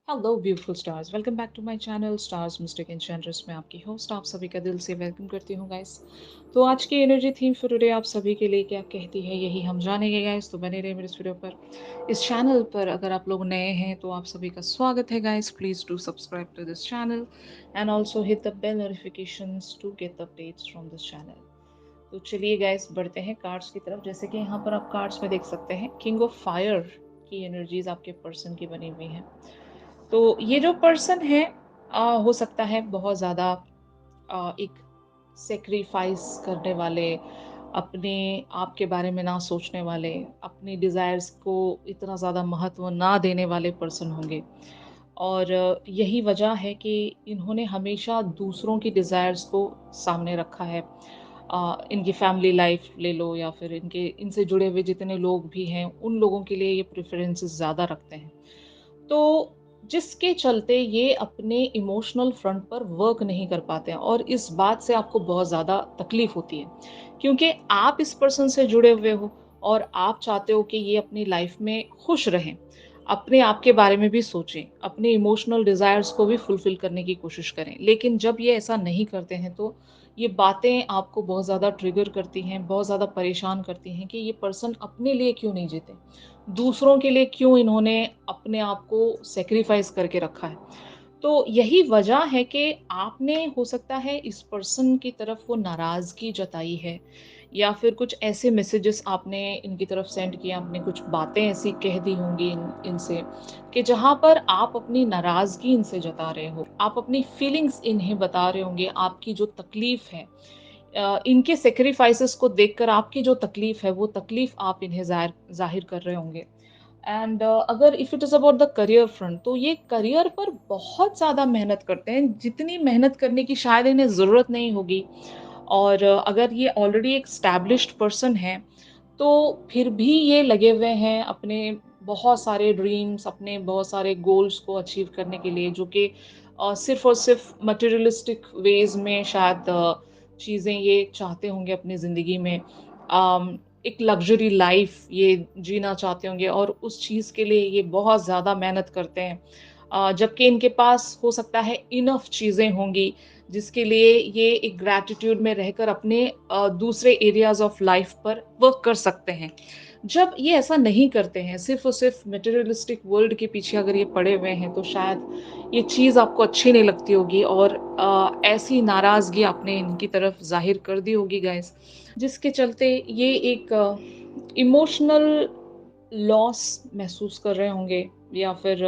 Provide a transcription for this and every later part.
Hello beautiful stars, welcome back to my channel stars mystic enchantress. मैं आपकी host आप सभी का दिल से वेलकम करती हूँ गाइस। तो आज की एनर्जी थीम फॉर टुडे आप सभी के लिए क्या कहती है, यही हम जानेंगे गाइस। तो बने रहे मेरे इस वीडियो पर। इस चैनल पर अगर आप लोग नए हैं तो आप सभी का स्वागत है guys. Please do subscribe to this channel and also hit the bell notifications to get the updates from this channel. तो चलिए गाइस बढ़ते हैं कार्ड्स की तरफ। जैसे कि यहाँ पर आप कार्ड्स में देख सकते हैं, किंग ऑफ फायर की एनर्जीज आपके पर्सन की बनी हुई हैं। तो ये जो पर्सन है, हो सकता है बहुत ज़्यादा एक सेक्रीफाइस करने वाले, अपने आप के बारे में ना सोचने वाले, अपनी डिज़ायर्स को इतना ज़्यादा महत्व ना देने वाले पर्सन होंगे। और यही वजह है कि इन्होंने हमेशा दूसरों की डिज़ायर्स को सामने रखा है। इनकी फैमिली लाइफ ले लो या फिर इनके इनसे जुड़े हुए जितने लोग भी हैं, उन लोगों के लिए ये प्रेफरेंसेस ज़्यादा रखते हैं। तो जिसके चलते ये अपने इमोशनल फ्रंट पर वर्क नहीं कर पाते हैं, और इस बात से आपको बहुत ज़्यादा तकलीफ होती है, क्योंकि आप इस पर्सन से जुड़े हुए हो और आप चाहते हो कि ये अपनी लाइफ में खुश रहें। अपने आप के बारे में भी सोचें, अपने इमोशनल डिज़ायर्स को भी फुलफ़िल करने की कोशिश करें। लेकिन जब ये ऐसा नहीं करते हैं तो ये बातें आपको बहुत ज़्यादा ट्रिगर करती हैं, बहुत ज़्यादा परेशान करती हैं कि ये पर्सन अपने लिए क्यों नहीं जीते? दूसरों के लिए क्यों इन्होंने अपने आप को सैक्रिफाइस करके रखा है? तो यही वजह है कि आपने हो सकता है इस पर्सन की तरफ वो नाराज़गी जताई है, या फिर कुछ ऐसे मैसेजेस आपने इनकी तरफ सेंड किए, आपने कुछ बातें ऐसी कह दी होंगी इनसे कि जहाँ पर आप अपनी नाराज़गी इनसे जता रहे हो, आप अपनी फीलिंग्स इन्हें बता रहे होंगे, आपकी जो तकलीफ़ है। इनके सैक्रिफाइसेस को देखकर आपकी जो तकलीफ़ है, वो तकलीफ़ आप इन्हें ज़ाहिर कर रहे होंगे। एंड अगर if it is about the career front, तो ये करियर पर बहुत ज़्यादा मेहनत करते हैं, जितनी मेहनत करने की शायद इन्हें ज़रूरत नहीं होगी। और अगर ये ऑलरेडी एक एस्टैब्लिश्ड पर्सन है, तो फिर भी ये लगे हुए हैं अपने बहुत सारे ड्रीम्स, अपने बहुत सारे गोल्स को अचीव करने के लिए, जो कि सिर्फ़ और सिर्फ़ मटेरियलिस्टिक वेज़ में शायद चीज़ें ये चाहते होंगे अपनी ज़िंदगी में। एक लग्ज़री लाइफ़ ये जीना चाहते होंगे और उस चीज़ के लिए ये बहुत ज़्यादा मेहनत करते हैं। जबकि इनके पास हो सकता है इनफ़ चीज़ें होंगी, जिसके लिए ये एक ग्रैटिट्यूड में रहकर अपने दूसरे एरियाज़ ऑफ लाइफ़ पर वर्क कर सकते हैं। जब ये ऐसा नहीं करते हैं, सिर्फ़ और सिर्फ़ मटेरियलिस्टिक वर्ल्ड के पीछे अगर ये पड़े हुए हैं, तो शायद ये चीज़ आपको अच्छी नहीं लगती होगी, और ऐसी नाराज़गी आपने इनकी तरफ ज़ाहिर कर दी होगी गाइज़, जिसके चलते ये एक इमोशनल लॉस महसूस कर रहे होंगे, या फिर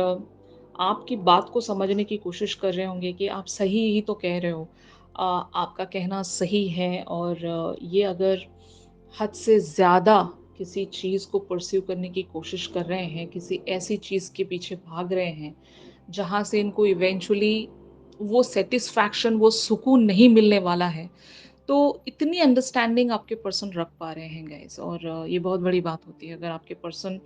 आपकी बात को समझने की कोशिश कर रहे होंगे कि आप सही ही तो कह रहे हो। आपका कहना सही है, और ये अगर हद से ज़्यादा किसी चीज़ को परस्यू करने की कोशिश कर रहे हैं, किसी ऐसी चीज़ के पीछे भाग रहे हैं, जहाँ से इनको इवेंचुअली वो सैटिस्फैक्शन, वो सुकून नहीं मिलने वाला है। तो इतनी अंडरस्टैंडिंग आपके पर्सन रख पा रहे हैं गाइस, और ये बहुत बड़ी बात होती है अगर आपके पर्सन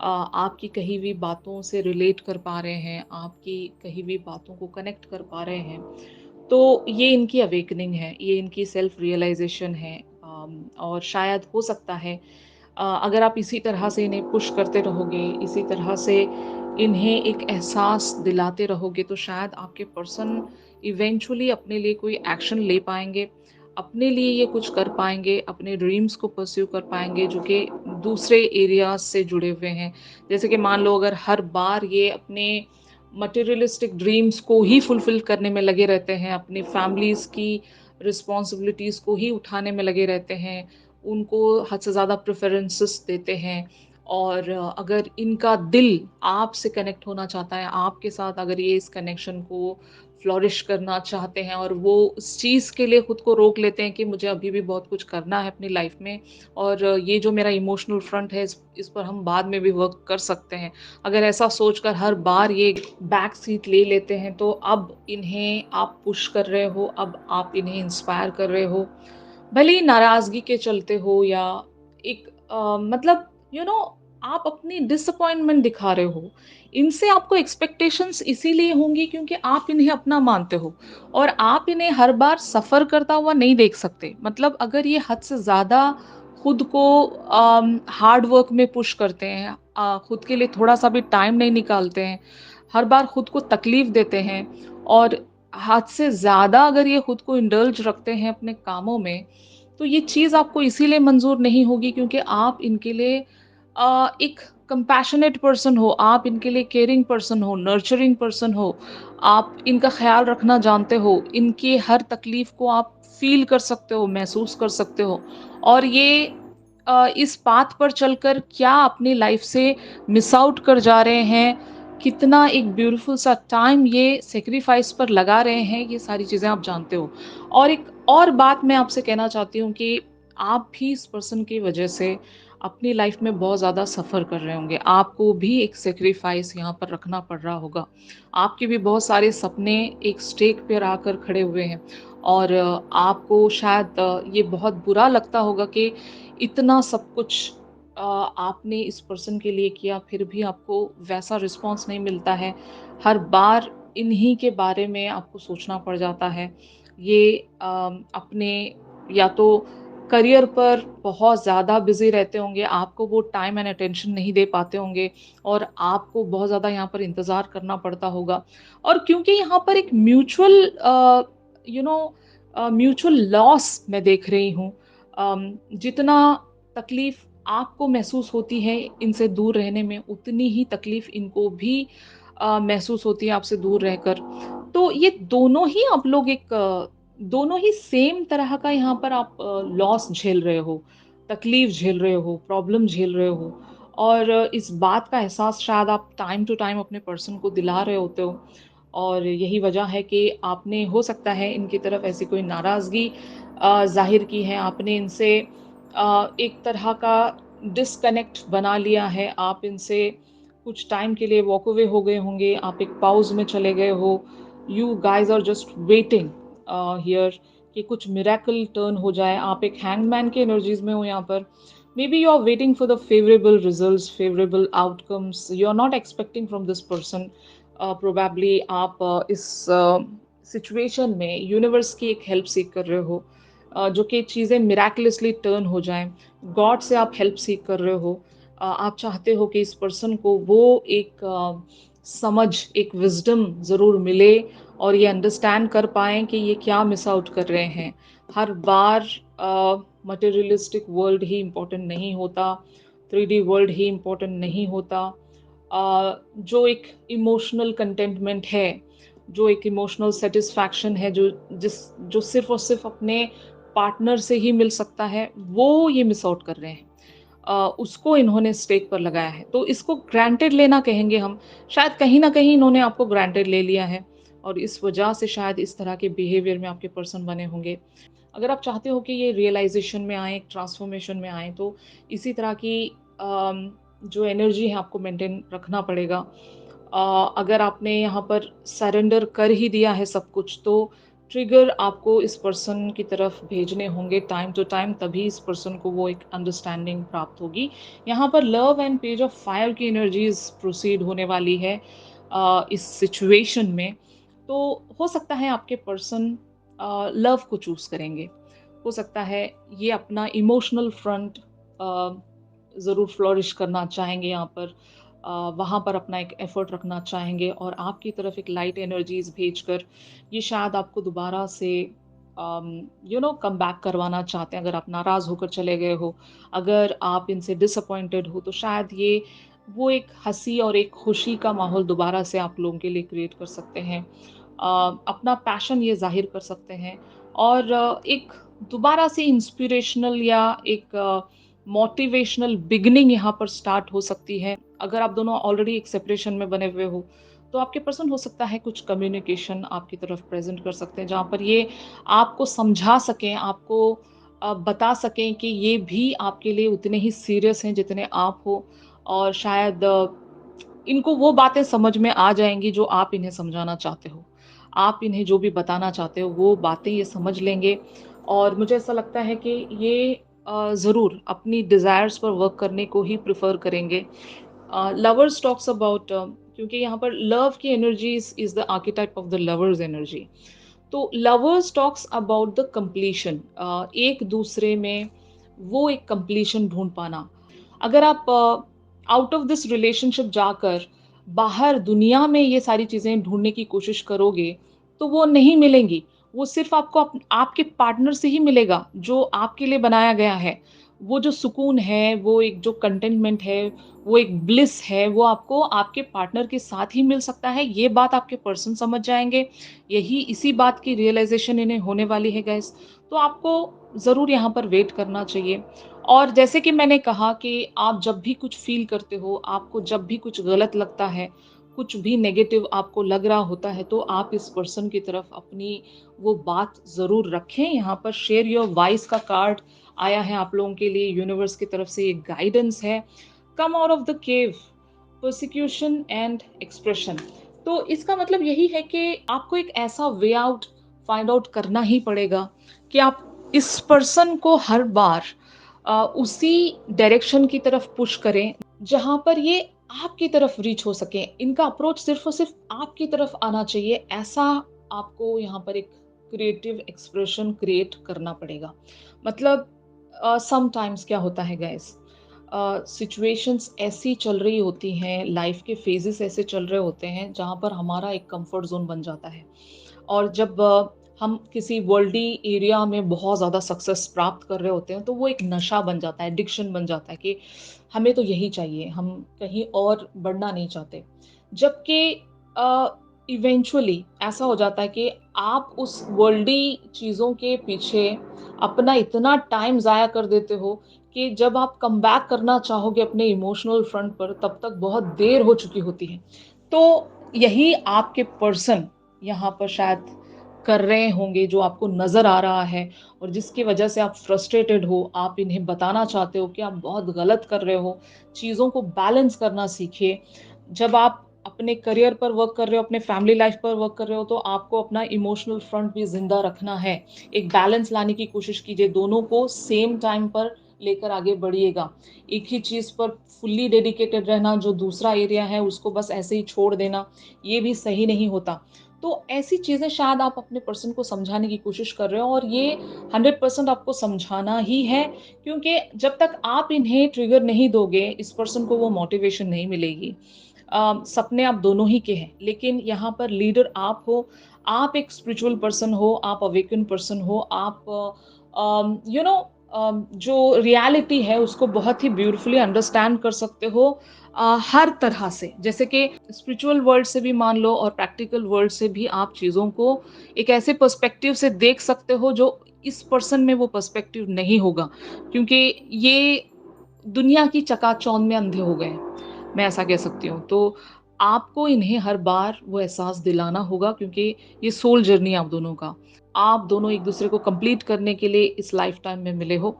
आपकी कही हुई बातों से रिलेट कर पा रहे हैं, आपकी कही हुई बातों को कनेक्ट कर पा रहे हैं। तो ये इनकी अवेकनिंग है, ये इनकी सेल्फ रियलाइजेशन है। और शायद हो सकता है अगर आप इसी तरह से इन्हें पुश करते रहोगे, इसी तरह से इन्हें एक एहसास दिलाते रहोगे, तो शायद आपके पर्सन इवेंचुअली अपने लिए कोई एक्शन ले पाएँगे, अपने लिए ये कुछ कर पाएँगे, अपने ड्रीम्स को परस्यू कर पाएँगे जो कि दूसरे एरियाज़ से जुड़े हुए हैं। जैसे कि मान लो अगर हर बार ये अपने मटेरियलिस्टिक ड्रीम्स को ही फुलफ़िल करने में लगे रहते हैं, अपनी फैमिलीज़ की रिस्पॉन्सिबिलिटीज़ को ही उठाने में लगे रहते हैं, उनको हद से ज़्यादा प्रेफ़रेंसेस देते हैं, और अगर इनका दिल आपसे कनेक्ट होना चाहता है, आपके साथ अगर ये इस कनेक्शन को फ्लॉरिश करना चाहते हैं, और वो उस चीज़ के लिए खुद को रोक लेते हैं कि मुझे अभी भी बहुत कुछ करना है अपनी लाइफ़ में, और ये जो मेरा इमोशनल फ्रंट है, इस पर हम बाद में भी वर्क कर सकते हैं। अगर ऐसा सोचकर हर बार ये बैक सीट ले लेते हैं, तो अब इन्हें आप पुश कर रहे हो, अब आप इन्हें इंस्पायर कर रहे हो। भले ही नाराज़गी के चलते हो, या एक मतलब यू नो आप अपनी डिसअपॉइंटमेंट दिखा रहे हो। इनसे आपको एक्सपेक्टेशंस इसीलिए होंगी क्योंकि आप इन्हें अपना मानते हो, और आप इन्हें हर बार सफ़र करता हुआ नहीं देख सकते। मतलब अगर ये हद से ज़्यादा खुद को हार्ड वर्क में पुश करते हैं, खुद के लिए थोड़ा-सा भी टाइम नहीं निकालते हैं, हर बार खुद को तकलीफ देते हैं और हद से ज़्यादा अगर ये खुद को इंडल्ज रखते हैं अपने कामों में, तो ये चीज़ आपको इसीलिए मंज़ूर नहीं होगी क्योंकि आप इनके लिए एक कंपैशनेट पर्सन हो, आप इनके लिए केयरिंग पर्सन हो, नर्चरिंग पर्सन हो, आप इनका ख़्याल रखना जानते हो, इनकी हर तकलीफ़ को आप फ़ील कर सकते हो, महसूस कर सकते हो और ये इस पाथ पर चलकर क्या अपनी लाइफ़ से मिस आउट कर जा रहे हैं, कितना एक ब्यूटीफुल सा टाइम ये सैक्रिफाइस पर लगा रहे हैं, ये सारी चीज़ें आप जानते हो। और एक और बात मैं आपसे कहना चाहती हूँ कि आप भी इस पर्सन की वजह से अपनी लाइफ में बहुत ज़्यादा सफ़र कर रहे होंगे। आपको भी एक सैक्रिफाइस यहाँ पर रखना पड़ रहा होगा। आपके भी बहुत सारे सपने एक स्टेक पर आकर खड़े हुए हैं और आपको शायद ये बहुत बुरा लगता होगा कि इतना सब कुछ आपने इस पर्सन के लिए किया, फिर भी आपको वैसा रिस्पॉन्स नहीं मिलता है। हर बार इन्हीं के बारे में आपको सोचना पड़ जाता है। ये अपने या तो करियर पर बहुत ज़्यादा बिज़ी रहते होंगे, आपको वो टाइम एंड अटेंशन नहीं दे पाते होंगे और आपको बहुत ज़्यादा यहाँ पर इंतज़ार करना पड़ता होगा। और क्योंकि यहाँ पर एक यू नो म्यूचुअल लॉस मैं देख रही हूँ। जितना तकलीफ़ आपको महसूस होती है इनसे दूर रहने में, उतनी ही तकलीफ़ इनको भी महसूस होती है आपसे दूर रहकर। तो ये दोनों ही आप लोग दोनों ही सेम तरह का यहाँ पर आप लॉस झेल रहे हो, तकलीफ़ झेल रहे हो, प्रॉब्लम झेल रहे हो और इस बात का एहसास शायद आप टाइम टू टाइम अपने पर्सन को दिला रहे होते हो और यही वजह है कि आपने हो सकता है इनकी तरफ ऐसी कोई नाराज़गी ज़ाहिर की है, आपने इनसे एक तरह का डिस्कनेक्ट बना लिया है, आप इनसे कुछ टाइम के लिए वॉक अवे हो गए होंगे, आप एक पॉज़ में चले गए हो। You guys are just waiting here कि कुछ मिरेकल टर्न हो जाए। आप एक हैंगमैन की एनर्जीज़ में हो यहाँ पर। Maybe you are waiting for the favorable results, favorable outcomes. You are not expecting from this person. Probably आप इस सिचुएशन में यूनिवर्स की एक हेल्प सीख कर रहे हो जो कि चीज़ें मिराकुलसली टर्न हो जाएँ। गॉड से आप हेल्प सीख कर रहे हो। आप चाहते हो कि इस पर्सन को वो एक समझ, एक विज़डम ज़रूर मिले और ये अंडरस्टैंड कर पाएँ कि ये क्या मिस आउट कर रहे हैं। हर बार मटेरियलिस्टिक वर्ल्ड ही इम्पोर्टेंट नहीं होता, 3D वर्ल्ड ही इम्पोर्टेंट नहीं होता। जो एक इमोशनल कंटेंटमेंट है, जो एक इमोशनल सैटिस्फैक्शन है, जो सिर्फ़ और सिर्फ़ अपने पार्टनर से ही मिल सकता है, वो ये मिस आउट कर रहे हैं। उसको इन्होंने स्टेक पर लगाया है। तो इसको ग्रांटेड लेना कहेंगे हम। शायद कहीं न कहीं इन्होंने आपको ग्रांटेड ले लिया है और इस वजह से शायद इस तरह के बिहेवियर में आपके पर्सन बने होंगे। अगर आप चाहते हो कि ये रियलाइज़ेशन में आएँ, एक ट्रांसफ़ॉर्मेशन में आएँ, तो इसी तरह की जो एनर्जी है आपको मेंटेन रखना पड़ेगा। अगर आपने यहाँ पर सरेंडर कर ही दिया है सब कुछ, तो ट्रिगर आपको इस पर्सन की तरफ भेजने होंगे टाइम टू टाइम, तभी इस पर्सन को वो एक अंडरस्टैंडिंग प्राप्त होगी। यहाँ पर love and page of fire की एनर्जीज़ प्रोसीड होने वाली है इस सिचुएशन में। तो हो सकता है आपके पर्सन लव को चूज़ करेंगे। हो सकता है ये अपना इमोशनल फ्रंट ज़रूर फ्लोरिश करना चाहेंगे यहाँ पर। वहाँ पर अपना एक एफ़र्ट रखना चाहेंगे और आपकी तरफ एक लाइट एनर्जीज़ भेजकर ये शायद आपको दोबारा से कम बैक करवाना चाहते हैं। अगर आप नाराज़ होकर चले गए हो, अगर आप इनसे डिसअपॉइंटेड हो, तो शायद ये वो एक हँसी और एक खुशी का माहौल दोबारा से आप लोगों के लिए क्रिएट कर सकते हैं। अपना पैशन ये ज़ाहिर कर सकते हैं और एक दोबारा से इंस्पिरेशनल या एक मोटिवेशनल बिगिनिंग यहाँ पर स्टार्ट हो सकती है। अगर आप दोनों ऑलरेडी एक सेपरेशन में बने हुए हो, तो आपके पर्सन हो सकता है कुछ कम्युनिकेशन आपकी तरफ प्रेज़ेंट कर सकते हैं, जहाँ पर ये आपको समझा सकें, आपको बता सकें कि ये भी आपके लिए उतने ही सीरियस हैं जितने आप हो और शायद इनको वो बातें समझ में आ जाएँगी जो आप इन्हें समझाना चाहते हो। आप इन्हें जो भी बताना चाहते हो, वो बातें ये समझ लेंगे और मुझे ऐसा लगता है कि ये ज़रूर अपनी डिज़ायर्स पर वर्क करने को ही प्रेफ़र करेंगे। लवर्स टॉक्स अबाउट क्योंकि यहाँ पर लव की energy is the archetype of the lovers energy. तो lovers talks about the completion एक दूसरे में वो एक कंप्लीशन ढूँढ पाना। अगर आप आउट ऑफ दिस रिलेशनशिप जाकर बाहर दुनिया में ये सारी चीज़ें ढूँढने की कोशिश करोगे, तो वो नहीं मिलेंगी। वो सिर्फ़ आपको आपके पार्टनर से ही मिलेगा, जो आपके लिए बनाया गया है। वो जो सुकून है, वो एक जो कंटेंटमेंट है, वो एक ब्लिस है, वो आपको आपके पार्टनर के साथ ही मिल सकता है। ये बात आपके पर्सन समझ जाएँगे। यही इसी बात की रियलाइज़ेशन इन्हें होने वाली है गाइज़। तो आपको ज़रूर यहाँ पर वेट करना चाहिए। और जैसे कि मैंने कहा कि आप जब भी कुछ फ़ील करते हो, आपको जब भी कुछ गलत लगता है, कुछ भी नेगेटिव आपको लग रहा होता है, तो आप इस पर्सन की तरफ अपनी वो बात ज़रूर रखें। यहाँ पर शेयर योर वॉइस का कार्ड आया है आप लोगों के लिए, यूनिवर्स की तरफ से एक गाइडेंस है। Come out of the cave, prosecution and expression. तो इसका मतलब यही है कि आपको एक ऐसा वे आउट फाइंड आउट करना ही पड़ेगा कि आप इस पर्सन को हर बार उसी डायरेक्शन की तरफ पुश करें, जहाँ पर ये आपकी तरफ रीच हो सके। इनका अप्रोच सिर्फ़ और सिर्फ़ आपकी तरफ आना चाहिए, ऐसा आपको यहाँ पर एक क्रिएटिव एक्सप्रेशन क्रिएट करना पड़ेगा। मतलब समटाइम्स क्या होता है गाइज़, सिचुएशंस ऐसी चल रही होती हैं, लाइफ़ के फ़ेज़ेस ऐसे चल रहे होते हैं, जहाँ पर हमारा एक कम्फ़र्ट ज़ोन बन जाता है। और जब हम किसी वर्ल्डी एरिया में बहुत ज़्यादा सक्सेस प्राप्त कर रहे होते हैं, तो वो एक नशा बन जाता है, एडिक्शन बन जाता है कि हमें तो यही चाहिए, हम कहीं और बढ़ना नहीं चाहते। जबकि इवेंचुअली ऐसा हो जाता है कि आप उस वर्ल्डी चीज़ों के पीछे अपना इतना टाइम ज़ाया कर देते हो कि जब आप कमबैक करना चाहोगे अपने इमोशनल फ्रंट पर, तब तक बहुत देर हो चुकी होती है। तो यही आपके पर्सन यहाँ पर शायद कर रहे होंगे, जो आपको नज़र आ रहा है और जिसकी वजह से आप फ्रस्ट्रेटेड हो, आप इन्हें बताना चाहते हो कि आप बहुत गलत कर रहे हो, चीज़ों को बैलेंस करना सीखिए। जब आप अपने करियर पर वर्क कर रहे हो, अपने फैमिली लाइफ पर वर्क कर रहे हो, तो आपको अपना इमोशनल फ्रंट भी ज़िंदा रखना है। एक बैलेंस लाने की कोशिश कीजिए, दोनों को सेम टाइम पर लेकर आगे बढ़िएगा। एक ही चीज़ पर फुल्ली डेडिकेटेड रहना, जो दूसरा एरिया है उसको बस ऐसे ही छोड़ देना, ये भी सही नहीं होता। तो ऐसी चीज़ें शायद आप अपने पर्सन को समझाने की कोशिश कर रहे हो और ये 100% आपको समझाना ही है, क्योंकि जब तक आप इन्हें ट्रिगर नहीं दोगे, इस पर्सन को वो मोटिवेशन नहीं मिलेगी। सपने आप दोनों ही के हैं, लेकिन यहाँ पर लीडर आप हो, आप एक स्पिरिचुअल पर्सन हो, आप अवेकन पर्सन हो, आप यू नो जो रियलिटी है उसको बहुत ही ब्यूटीफुली अंडरस्टैंड कर सकते हो हर तरह से। जैसे कि स्पिरिचुअल वर्ल्ड से भी मान लो और प्रैक्टिकल वर्ल्ड से भी आप चीज़ों को एक ऐसे पर्सपेक्टिव से देख सकते हो जो इस पर्सन में वो पर्सपेक्टिव नहीं होगा, क्योंकि ये दुनिया की चकाचौंध में अंधे हो गए हैं, मैं ऐसा कह सकती हूँ। तो आपको इन्हें हर बार वो एहसास दिलाना होगा, क्योंकि ये सोल जर्नी है आप दोनों का। आप दोनों एक-दूसरे को कंप्लीट करने के लिए इस लाइफ़टाइम में मिले हो।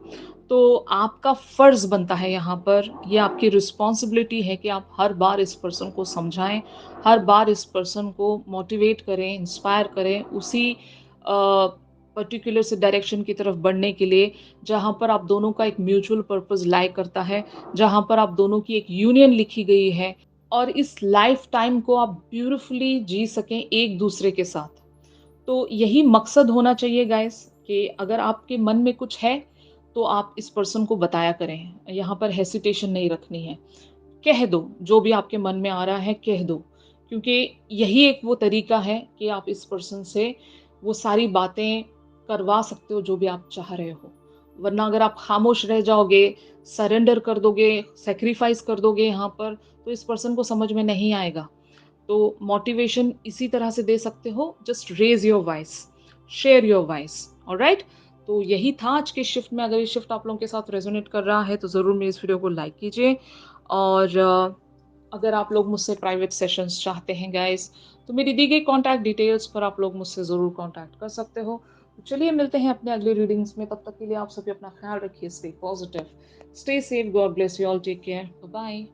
तो आपका फ़र्ज़ बनता है यहाँ पर, ये आपकी रिस्पॉन्सिबिलिटी है कि आप हर बार इस पर्सन को समझाएँ, हर बार इस पर्सन को मोटिवेट करें, इंस्पायर करें, उसी पर्टिकुलर से डायरेक्शन की तरफ बढ़ने के लिए, जहाँ पर आप दोनों का एक म्यूचुअल पर्पस लाई करता है, जहाँ पर आप दोनों की एक यूनियन लिखी गई है और इस लाइफ टाइम को आप ब्यूटीफुली जी सकें एक-दूसरे के साथ। तो यही मकसद होना चाहिए गाइस कि अगर आपके मन में कुछ है, तो आप इस पर्सन को बताया करें। यहाँ पर हेसिटेशन नहीं रखनी है। कह दो, जो भी आपके मन में आ रहा है कह दो, क्योंकि यही एक वो तरीका है कि आप इस पर्सन से वो सारी बातें करवा सकते हो जो भी आप चाह रहे हो। वरना अगर आप खामोश रह जाओगे, सरेंडर कर दोगे, सैक्रिफाइस कर दोगे यहाँ पर, तो इस पर्सन को समझ में नहीं आएगा। तो मोटिवेशन इसी तरह से दे सकते हो, just raise your voice, share your voice, alright? तो यही था आज के शिफ्ट में। अगर ये शिफ्ट आप लोगों के साथ रेज़ोनेट कर रहा है, तो ज़रूर मेरी इस वीडियो को लाइक कीजिए और अगर आप लोग मुझसे प्राइवेट सेशंस चाहते हैं गाइस, तो मेरी दी गई कॉन्टैक्ट डिटेल्स पर आप लोग मुझसे ज़रूर कॉन्टैक्ट कर सकते हो। तो चलिए मिलते हैं अपने अगले रीडिंग्स में, तब तक के लिए आप सभी अपना ख़्याल रखिए, stay positive, stay safe, God bless you all, take care, bye bye.